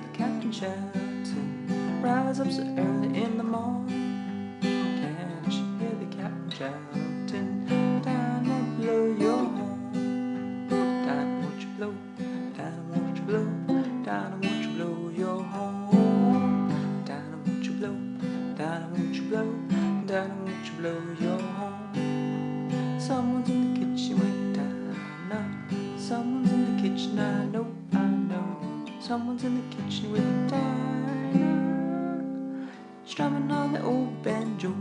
the captain shouting, rise up so early in the morning. Can't you hear the captain shouting, Dinah, blow your horn. Dinah, won't you blow, Dinah, won't you blow, Dinah, won't you blow your horn. Dinah, won't you blow, Dinah, won't you blow, Dinah, won't you blow your horn. Someone's in the kitchen with Dinah. Someone's in the kitchen, I know, I know. Someone's in the kitchen with Dinah, strumming on the old banjo.